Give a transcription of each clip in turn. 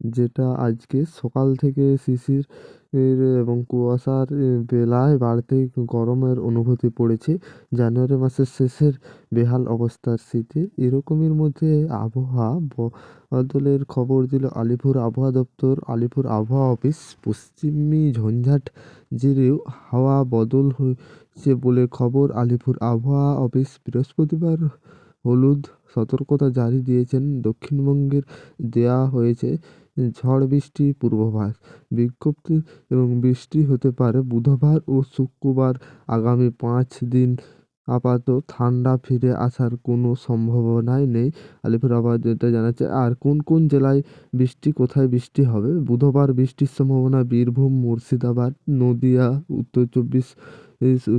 যেটা আজকে সকাল থেকে শিশির এবং কুয়াশার বেলায় বাড়তি গরমের অনুভূতি পড়েছে। জানুয়ারি মাসের শেষের বেহাল অবস্থার শীতে এরকমের মধ্যে আবহাওয়া বদলের খবর দিল আলিপুর আবহাওয়া দপ্তর। আলিপুর আবহাওয়া অফিস পশ্চিমী ঝঞ্ঝাট জেরেও হাওয়া বদল হয়েছে বলে খবর। আলিপুর আবহাওয়া অফিস বৃহস্পতিবার হলুদ সতর্কতা জারি দিয়েছেন। দক্ষিণবঙ্গের দেয়া হয়েছে ঝড় বৃষ্টির পূর্বাভাস। বিক্ষিপ্ত এবং বৃষ্টি হতে পারে বুধবার ও শুক্রবার। আগামী 5 দিন আপাতত ঠান্ডা ফিরে আসার কোনো সম্ভাবনাই নেই। আলিপুর আবহাওয়া যেটা জানাচ্ছে। আর কোন কোন জেলায় বৃষ্টি, কোথায় বৃষ্টি হবে? বুধবার বৃষ্টির সম্ভাবনা বীরভূম, মুর্শিদাবাদ, নদিয়া, উত্তর চব্বিশ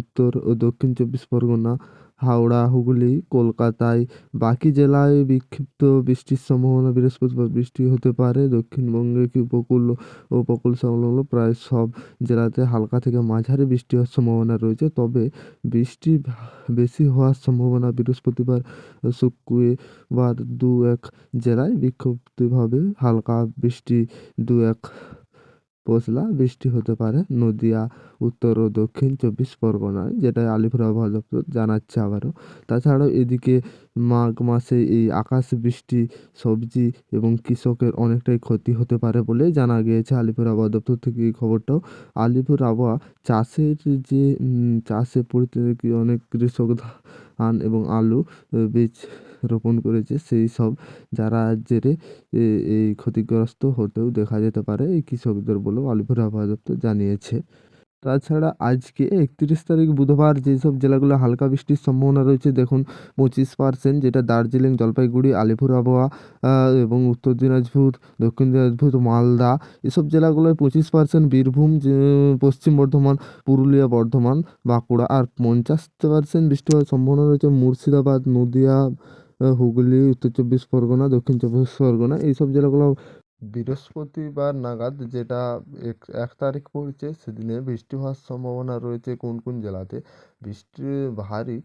উত্তর ও দক্ষিণ চব্বিশ পরগনা, হাওড়া, হুগলি, কলকাতায়। বাকি জেলায় বিক্ষিপ্ত বৃষ্টির সম্ভাবনা। বৃহস্পতিবার বৃষ্টি হতে পারে দক্ষিণবঙ্গের উপকূল ও উপকূল সংলগ্ন প্রায় সব জেলাতে হালকা থেকে মাঝারি বৃষ্টি হওয়ার সম্ভাবনা রয়েছে। তবে বৃষ্টি বেশি হওয়ার সম্ভাবনা বৃহস্পতিবার, শুক্রবার 2-1 জেলায় বিক্ষিপ্তভাবে হালকা বৃষ্টি, 2-1 পশলা বৃষ্টি হতে পারে নদিয়া, উত্তর ও দক্ষিণ চব্বিশ পরগনায়, যেটা আলিপুর আবহাওয়া দপ্তর জানাচ্ছে আবারও। তাছাড়াও এদিকে মাঘ মাসে এই আকাশ বৃষ্টি সবজি এবং কৃষকের অনেকটাই ক্ষতি হতে পারে বলে জানা গিয়েছে আলিপুর আবহাওয়া দপ্তর থেকে এই খবরটাও। আলিপুর আবহাওয়া চাষের যে চাষে পড়তে অনেক কৃষক ধান এবং আলু বীজ রোপণ করেছে, সেই সব যারা জেরে এই ক্ষতিগ্রস্ত হতেও দেখা যেতে পারে এই কৃষকদের বলেও আলিপুর আবহাওয়া দপ্তর জানিয়েছে। তাছাড়া আজকে 31 তারিখ বুধবার যেসব জেলাগুলো হালকা বৃষ্টির সম্ভাবনা রয়েছে দেখুন, 25%, যেটা দার্জিলিং, জলপাইগুড়ি, আলিপুর আবহাওয়া এবং উত্তর দিনাজপুর, দক্ষিণ দিনাজপুর, মালদা, এসব জেলাগুলোয় 25%। বীরভূম, পশ্চিম বর্ধমান, পুরুলিয়া, বর্ধমান, বাঁকুড়া। আর 50% বৃষ্টি হওয়ার সম্ভাবনা রয়েছে মুর্শিদাবাদ, নদিয়া, হুগলি, উত্তর চব্বিশ পরগনা, দক্ষিণ চব্বিশ পরগনা, এইসব জেলাগুলো বৃহস্পতিবার নাগাদ, যেটা 1 তারিখ পড়ছে, সেদিনে বৃষ্টি হওয়ার সম্ভাবনা রয়েছে। কোন কোন জেলাতে বৃষ্টি ভারী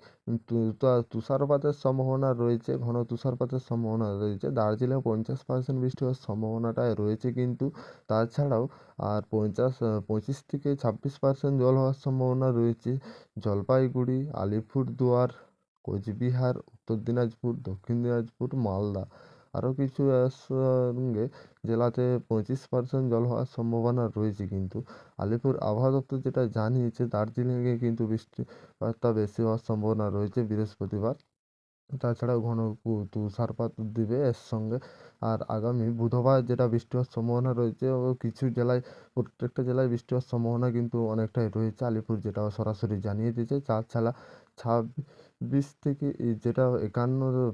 তুষারপাতের সম্ভাবনা রয়েছে, ঘন তুষারপাতের সম্ভাবনা রয়েছে। দার্জিলিংয়ে 50% বৃষ্টি হওয়ার সম্ভাবনাটাই রয়েছে কিন্তু। তাছাড়াও আর 25 থেকে 26% জল হওয়ার সম্ভাবনা রয়েছে জলপাইগুড়ি, আলিপুরদুয়ার, কোচবিহার, উত্তর দিনাজপুর, দক্ষিণ দিনাজপুর, মালদা। আরও কিছু সঙ্গে জেলাতে 25% জল হওয়ার সম্ভাবনা রয়েছে কিন্তু। আলিপুর আবহাওয়া দপ্তর যেটা জানিয়েছে, দার্জিলিংয়ে কিন্তু বৃষ্টিপাতটা বেশি হওয়ার সম্ভাবনা রয়েছে বৃহস্পতিবার। তাছাড়াও ঘন তুষারপাত দিবে এর সঙ্গে। আর আগামী বুধবার যেটা বৃষ্টি হওয়ার সম্ভাবনা রয়েছে, ও কিছু জেলায়, প্রত্যেকটা জেলায় বৃষ্টি হওয়ার সম্ভাবনা কিন্তু অনেকটাই রয়েছে। আলিপুর যেটা সরাসরি জানিয়ে দিয়েছে। তাছাড়া 26 থেকে যেটা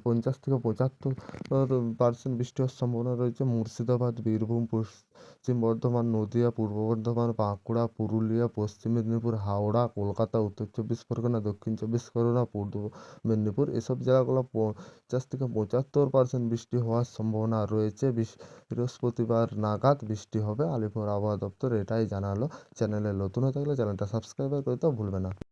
50 থেকে 75% বৃষ্টি হওয়ার সম্ভাবনা রয়েছে মুর্শিদাবাদ, বীরভূম, পশ্চিম বর্ধমান, নদিয়া, পূর্ব বর্ধমান, বাঁকুড়া, পুরুলিয়া, পশ্চিম মেদিনীপুর, হাওড়া, কলকাতা, উত্তর চব্বিশ পরগনা, দক্ষিণ চব্বিশ পরগনা, পূর্ব মেদিনীপুর। এসব জায়গাগুলো 50 থেকে 75% বৃষ্টি হওয়ার সম্ভাবনা রয়েছে। বৃহস্পতিবার নাগাদ বৃষ্টি হবে, আলিপুর আবহাওয়া দপ্তর এটাই জানালো। চ্যানেলে নতুন হয়ে থাকলে চ্যানেলটা সাবস্ক্রাইব করতে ভুলবে না।